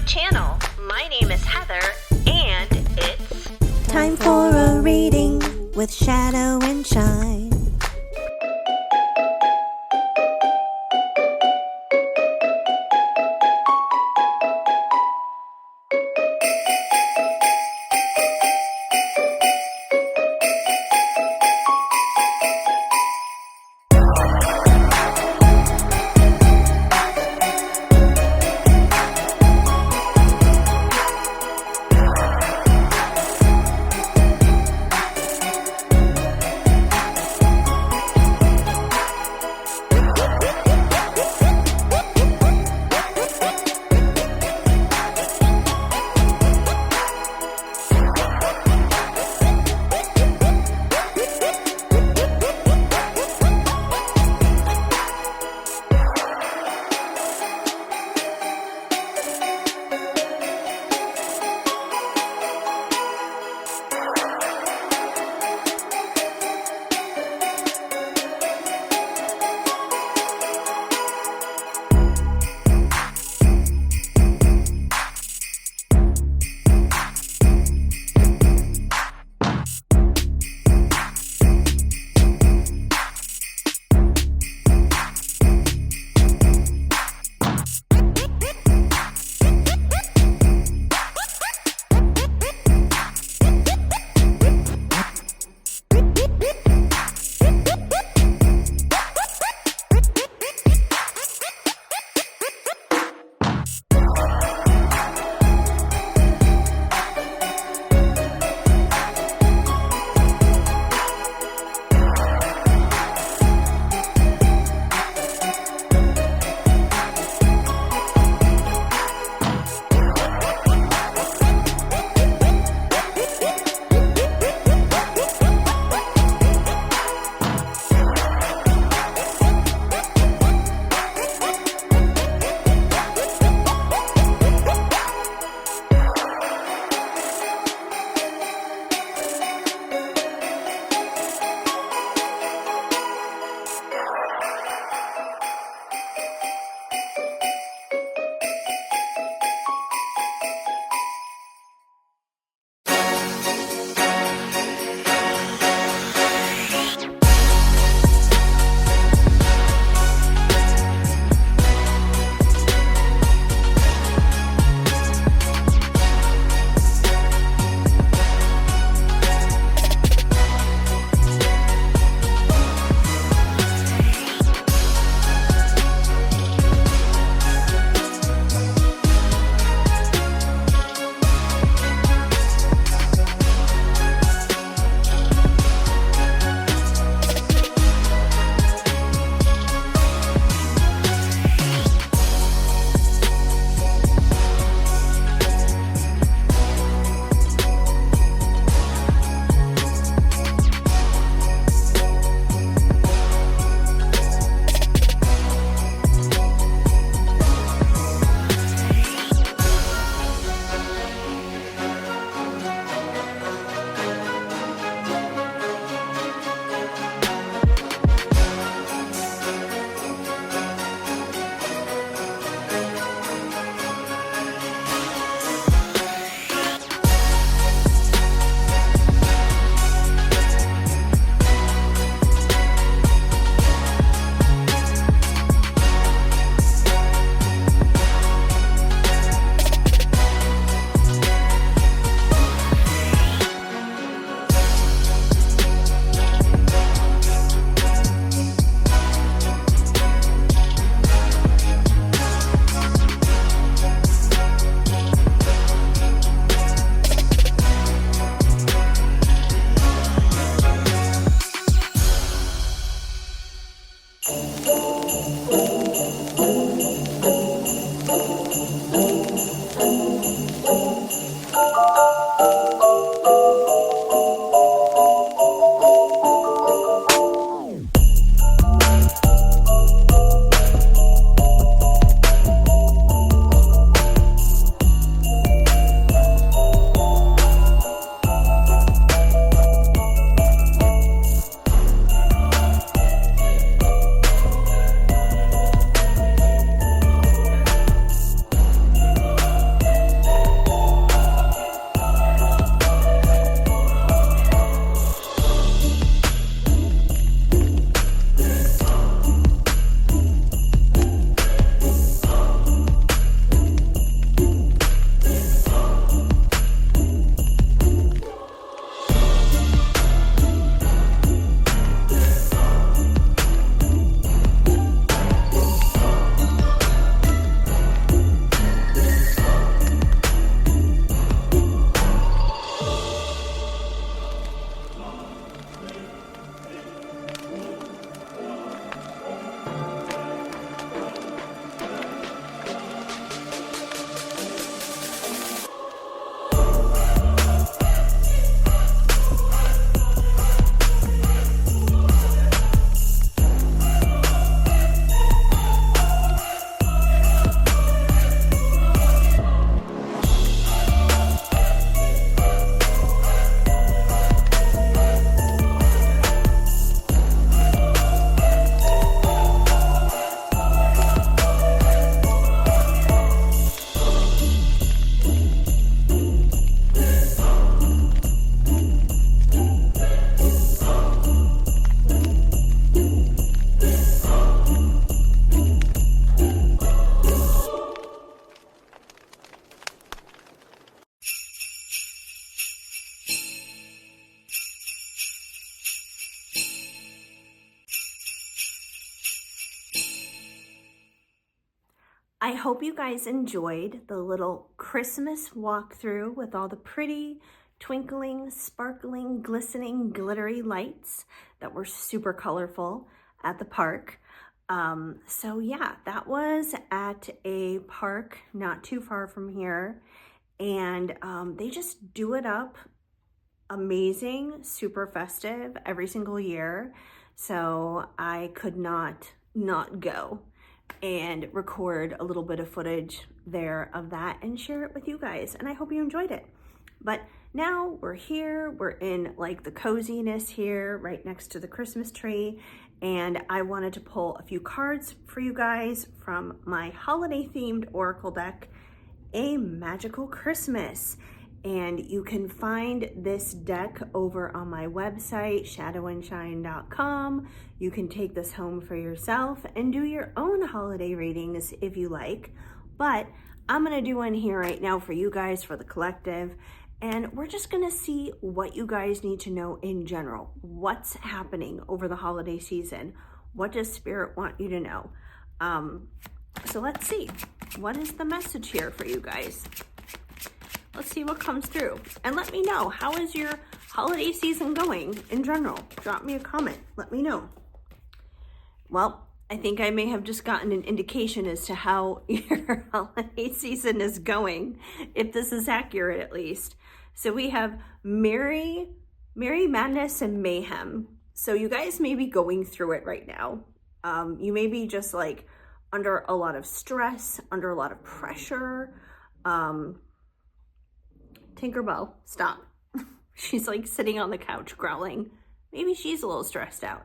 my channel. My name is Heather, and it's time for a reading with Shadow and Shine. I hope you guys enjoyed the little Christmas walkthrough with all the pretty, twinkling, sparkling, glistening, glittery lights that were super colorful at the park. So yeah, that was at a park not too far from here. And they just do it up amazing, super festive every single year. So I could not go and record a little bit of footage there of that and share it with you guys. And I hope you enjoyed it. But now we're here, we're in like the coziness here right next to the Christmas tree. And I wanted to pull a few cards for you guys from my holiday themed Oracle deck, A Magical Christmas. And you can find this deck over on my website, shadowandshine.com. You can take this home for yourself and do your own holiday readings if you like. But I'm gonna do one here right now for you guys, for the collective. And we're just gonna see what you guys need to know in general. What's happening over the holiday season? What does Spirit want you to know? So let's see. What is the message here for you guys? Let's see what comes through. And let me know, how is your holiday season going in general? Drop me a comment, let me know. Well, I think I may have just gotten an indication as to how your holiday season is going, if this is accurate at least. So we have merry madness and mayhem. So you guys may be going through it right now. You may be just like under a lot of stress, under a lot of pressure. Tinkerbell, stop. She's like sitting on the couch growling. Maybe she's a little stressed out.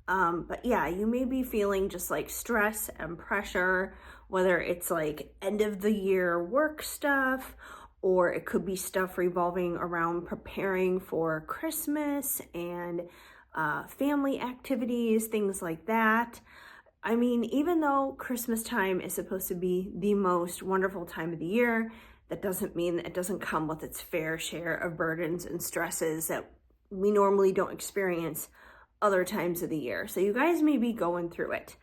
But yeah, you may be feeling just like stress and pressure, whether it's like end of the year work stuff, or it could be stuff revolving around preparing for Christmas and family activities, things like that. I mean, even though Christmas time is supposed to be the most wonderful time of the year, that doesn't mean that it doesn't come with its fair share of burdens and stresses that we normally don't experience other times of the year. So you guys may be going through it.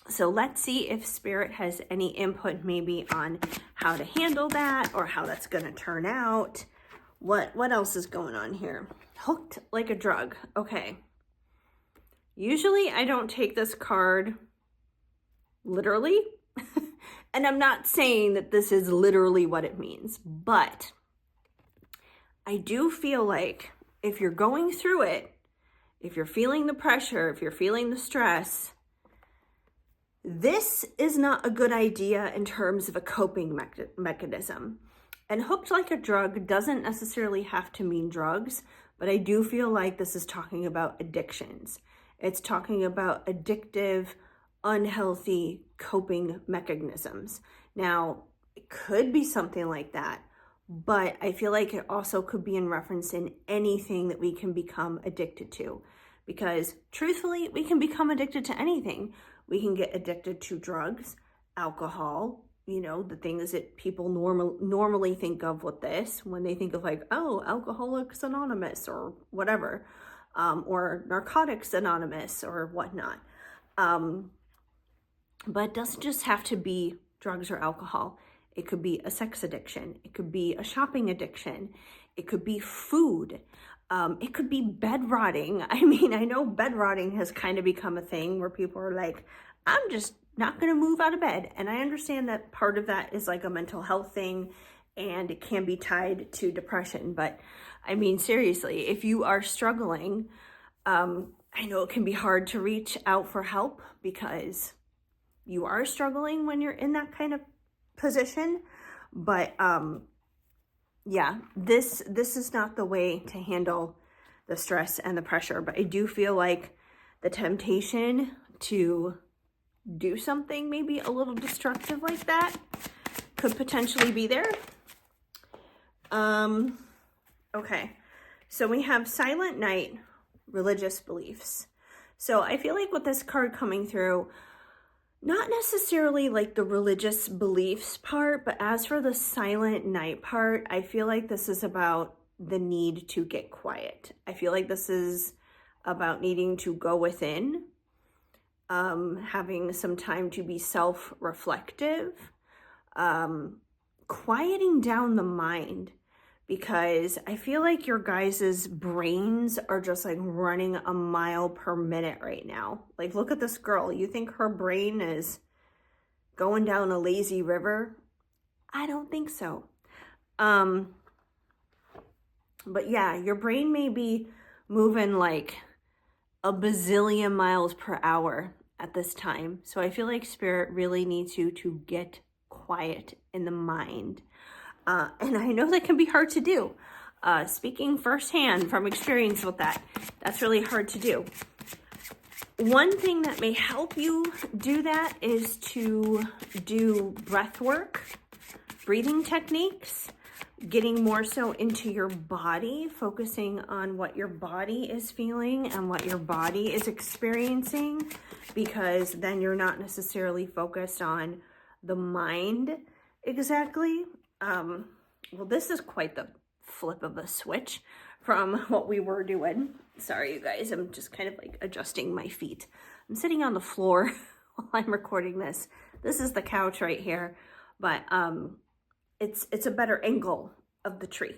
So let's see if Spirit has any input maybe on how to handle that or how that's gonna turn out. What else is going on here? Hooked like a drug. Okay. Usually I don't take this card literally. And I'm not saying that this is literally what it means, but I do feel like if you're going through it, if you're feeling the pressure, if you're feeling the stress, this is not a good idea in terms of a coping mechanism. And hooked like a drug doesn't necessarily have to mean drugs, but I do feel like this is talking about addictions. It's talking about addictive, unhealthy coping mechanisms. Now, it could be something like that, but I feel like it also could be in reference in anything that we can become addicted to. Because truthfully, we can become addicted to anything. We can get addicted to drugs, alcohol, you know, the things that people normally think of with this when they think of like, oh, Alcoholics Anonymous or whatever, or Narcotics Anonymous or whatnot. But it doesn't just have to be drugs or alcohol. It could be a sex addiction. It could be a shopping addiction. It could be food. It could be bed rotting. I mean, I know bed rotting has kind of become a thing where people are like, I'm just not going to move out of bed. And I understand that part of that is like a mental health thing and it can be tied to depression. But I mean, seriously, if you are struggling, I know it can be hard to reach out for help because you are struggling when you're in that kind of position. But yeah, this is not the way to handle the stress and the pressure. But I do feel like the temptation to do something maybe a little destructive like that could potentially be there. Okay, so we have Silent Night, religious beliefs. So I feel like with this card coming through, not necessarily like the religious beliefs part, but as for the Silent Night part, I feel like this is about the need to get quiet. I feel like this is about needing to go within having some time to be self-reflective, quieting down the mind, because I feel like your guys' brains are just like running a mile per minute right now. Like, look at this girl. You think her brain is going down a lazy river? I don't think so. But yeah, your brain may be moving like a bazillion miles per hour at this time. So I feel like Spirit really needs you to get quiet in the mind. And I know that can be hard to do. Speaking firsthand from experience with that, that's really hard to do. One thing that may help you do that is to do breath work, breathing techniques, getting more so into your body, focusing on what your body is feeling and what your body is experiencing, because then you're not necessarily focused on the mind exactly. Well, this is quite the flip of a switch from what we were doing. Sorry, you guys, I'm just kind of like adjusting my feet. I'm sitting on the floor while I'm recording this. This is the couch right here, but it's a better angle of the tree.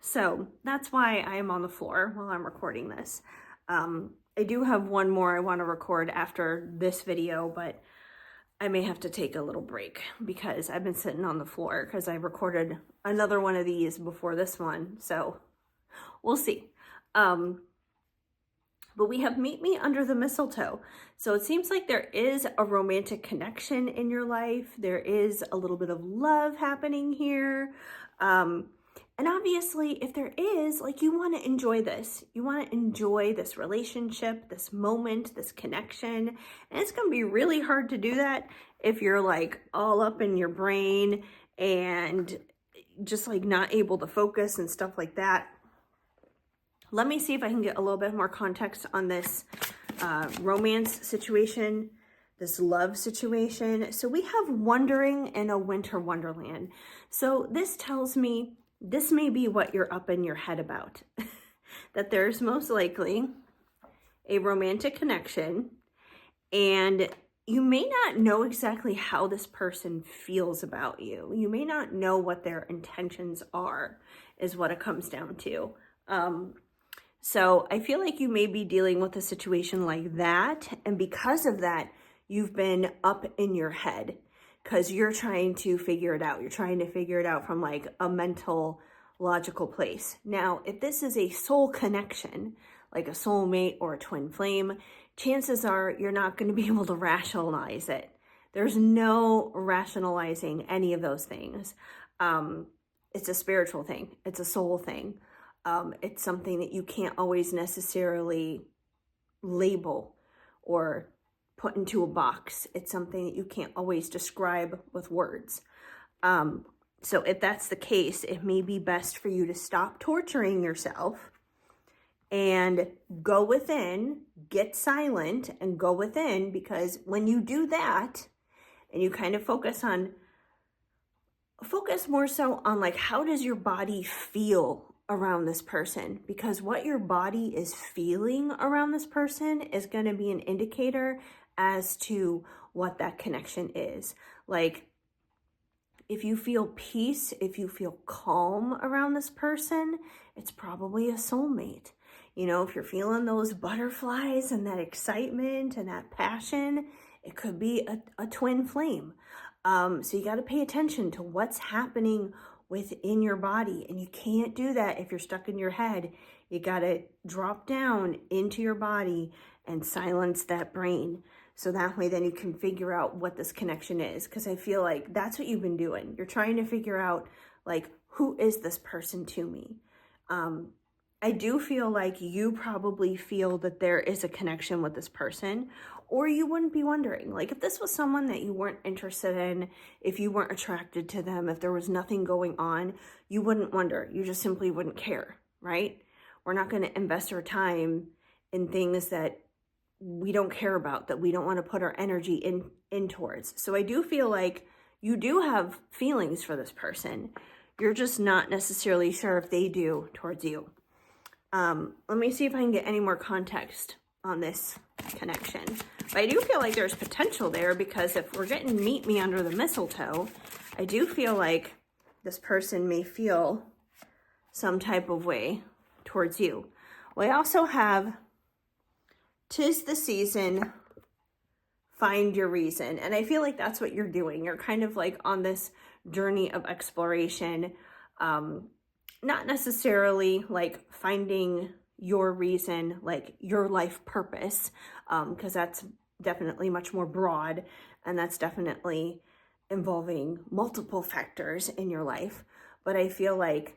So that's why I'm on the floor while I'm recording this. I do have one more I want to record after this video, but I may have to take a little break because I've been sitting on the floor because I recorded another one of these before this one. So we'll see. But we have Meet Me Under the Mistletoe. So it seems like there is a romantic connection in your life. There is a little bit of love happening here. And obviously, if there is, like, you want to enjoy this. You want to enjoy this relationship, this moment, this connection. And it's going to be really hard to do that if you're like all up in your brain and just like not able to focus and stuff like that. Let me see if I can get a little bit more context on this romance situation, this love situation. So we have wandering in a winter wonderland. So this tells me this may be what you're up in your head about. That there's most likely a romantic connection, and you may not know exactly how this person feels about you. You may not know what their intentions are, is what it comes down to. So I feel like you may be dealing with a situation like that. And because of that, you've been up in your head because you're trying to figure it out. You're trying to figure it out from like a mental, logical place. Now, if this is a soul connection, like a soulmate or a twin flame, chances are you're not going to be able to rationalize it. There's no rationalizing any of those things. It's a spiritual thing. It's a soul thing. It's something that you can't always necessarily label or put into a box. It's something that you can't always describe with words. So if that's the case, it may be best for you to stop torturing yourself and go within, get silent and go within, because when you do that and you kind of focus more so on like, how does your body feel around this person? Because what your body is feeling around this person is going to be an indicator as to what that connection is. Like, if you feel peace, if you feel calm around this person, it's probably a soulmate. You know, if you're feeling those butterflies and that excitement and that passion, it could be a twin flame. So you got to pay attention to what's happening within your body. And you can't do that if you're stuck in your head. You got to drop down into your body and silence that brain. So that way then you can figure out what this connection is. Because I feel like that's what you've been doing. You're trying to figure out, like, who is this person to me? I do feel like you probably feel that there is a connection with this person, or you wouldn't be wondering. Like, if this was someone that you weren't interested in, if you weren't attracted to them, if there was nothing going on, you wouldn't wonder. You just simply wouldn't care, right? We're not going to invest our time in things that we don't care about, that we don't want to put our energy in towards. So I do feel like you do have feelings for this person. You're just not necessarily sure if they do towards you. Let me see if I can get any more context on this connection. But I do feel like there's potential there, because if we're getting meet me under the mistletoe, I do feel like this person may feel some type of way towards you. We also have 'tis the season, find your reason. And I feel like that's what you're doing. You're kind of like on this journey of exploration, not necessarily like finding your reason, like your life purpose, because that's definitely much more broad, and that's definitely involving multiple factors in your life. But I feel like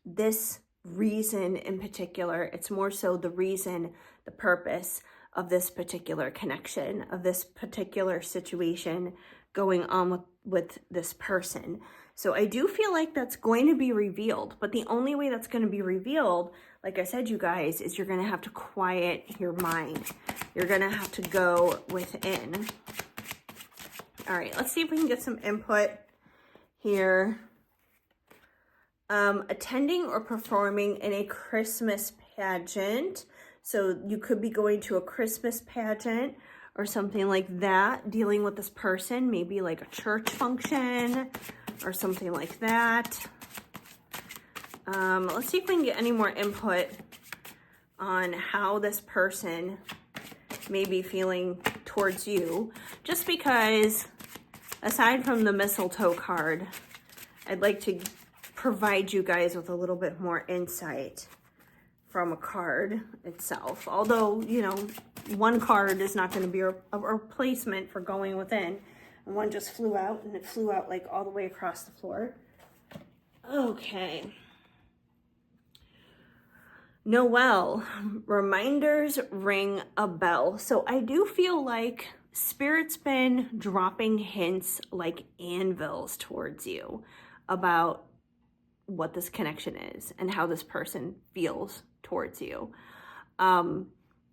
this reason in particular, it's more so the reason, the purpose of this particular connection, of this particular situation going on with this person. So I do feel like that's going to be revealed, but the only way that's going to be revealed, like I said, you guys, is you're going to have to quiet your mind. You're going to have to go within. All right, let's see if we can get some input here. Attending or performing in a Christmas pageant. So you could be going to a Christmas pageant or something like that, dealing with this person, maybe like a church function or something like that. Let's see if we can get any more input on how this person may be feeling towards you. Just because, aside from the mistletoe card, I'd like to provide you guys with a little bit more insight from a card itself. Although, you know, one card is not going to be a replacement for going within. And one just flew out, and it flew out like all the way across the floor. Okay. Noel, reminders ring a bell. So I do feel like Spirit's been dropping hints like anvils towards you about what this connection is and how this person feels towards you.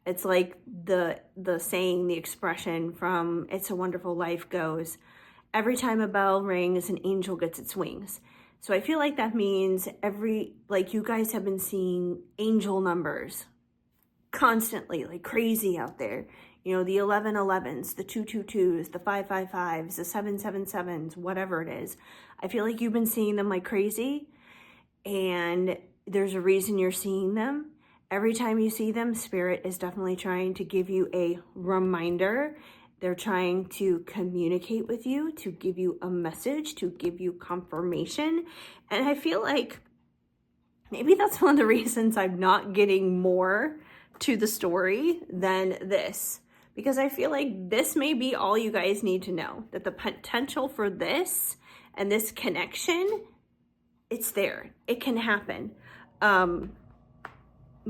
It's like the saying, the expression from It's a Wonderful Life goes, every time a bell rings, an angel gets its wings. So I feel like that means like you guys have been seeing angel numbers constantly, like crazy out there. You know, the 1111s, the 222s, the 555s, the 777s, whatever it is. I feel like you've been seeing them like crazy, and there's a reason you're seeing them. Every time you see them, Spirit is definitely trying to give you a reminder. They're trying to communicate with you, to give you a message, to give you confirmation. And I feel like maybe that's one of the reasons I'm not getting more to the story than this. Because I feel like this may be all you guys need to know. That the potential for this and this connection, it's there. It can happen.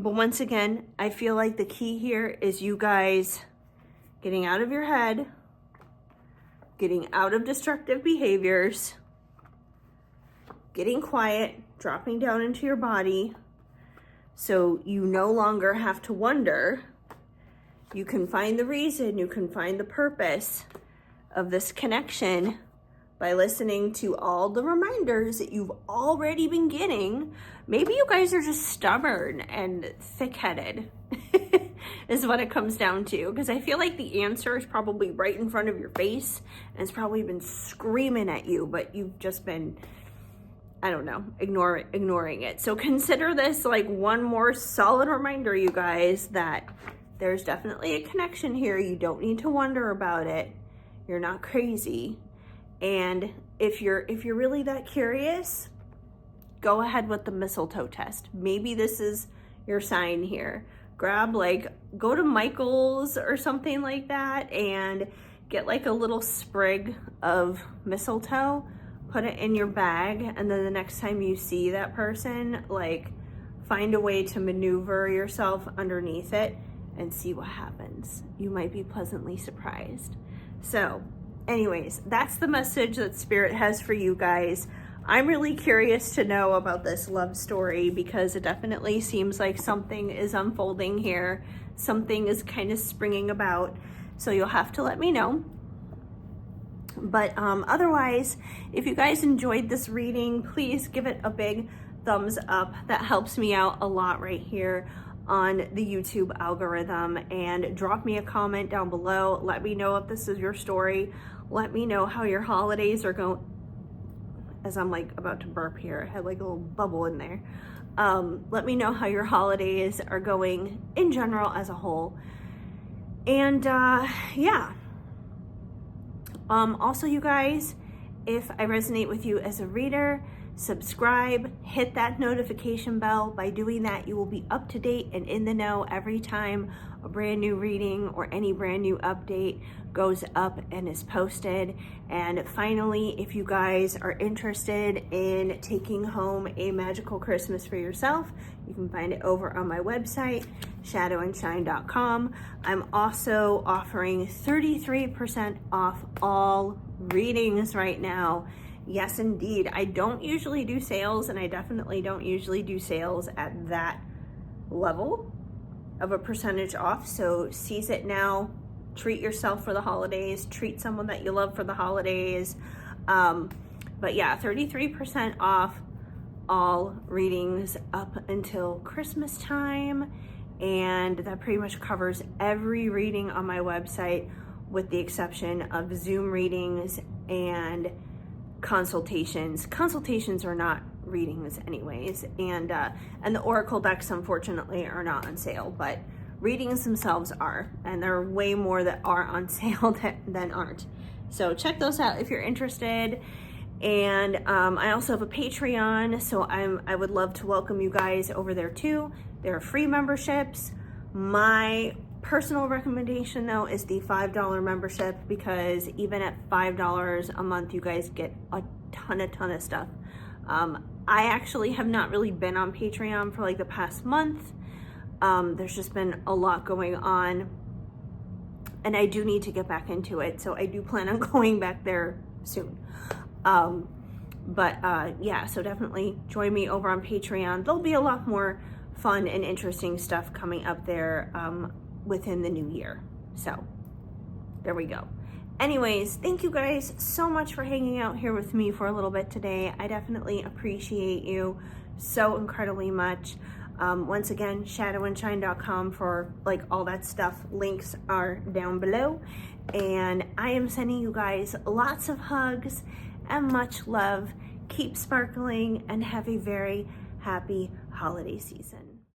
But once again, I feel like the key here is you guys getting out of your head, getting out of destructive behaviors, getting quiet, dropping down into your body, so you no longer have to wonder. You can find the reason, you can find the purpose of this connection by listening to all the reminders that you've already been getting. Maybe you guys are just stubborn and thick-headed is what it comes down to. Because I feel like the answer is probably right in front of your face, and it's probably been screaming at you, but you've just been, I don't know, ignoring it. So consider this like one more solid reminder, you guys, that there's definitely a connection here. You don't need to wonder about it. You're not crazy. And if you're really that curious, go ahead with the mistletoe test. Maybe this is your sign here. Go to Michael's or something like that and get like a little sprig of mistletoe, put it in your bag, and then the next time you see that person, like, find a way to maneuver yourself underneath it and see what happens. You might be pleasantly surprised. So anyways, that's the message that Spirit has for you guys. I'm really curious to know about this love story because it definitely seems like something is unfolding here. Something is kind of springing about. So you'll have to let me know. But otherwise, if you guys enjoyed this reading, please give it a big thumbs up. That helps me out a lot right here on the YouTube algorithm, and drop me a comment down below. Let me know if this is your story. Let me know how your holidays are going. As I'm like about to burp here, I had like a little bubble in there. Let me know how your holidays are going in general as a whole. And yeah. Also, you guys, if I resonate with you as a reader, subscribe, hit that notification bell. By doing that, you will be up to date and in the know every time a brand new reading or any brand new update goes up and is posted. And finally, if you guys are interested in taking home a magical Christmas for yourself, you can find it over on my website, shadowandshine.com. I'm also offering 33% off all readings right now. Yes, indeed. I don't usually do sales, and I definitely don't usually do sales at that level of a percentage off. So seize it now. Treat yourself for the holidays. Treat someone that you love for the holidays. But yeah, 33% off all readings up until Christmas time. And that pretty much covers every reading on my website, with the exception of Zoom readings and consultations. Consultations are not readings anyways, and the oracle decks unfortunately are not on sale, but readings themselves are, and there are way more that are on sale than aren't. So check those out if you're interested. And I also have a Patreon, so I would love to welcome you guys over there too. There are free memberships. My personal recommendation though is the $5 membership, because even at $5 a month, you guys get a ton of stuff. I actually have not really been on Patreon for like the past month. There's just been a lot going on, and I do need to get back into it. So I do plan on going back there soon. Yeah, so definitely join me over on Patreon. There'll be a lot more fun and interesting stuff coming up there within the new year. So there we go. Anyways, thank you guys so much for hanging out here with me for a little bit today. I definitely appreciate you so incredibly much. Once again, shadowandshine.com for like all that stuff. Links are down below. And I am sending you guys lots of hugs and much love. Keep sparkling and have a very happy holiday season.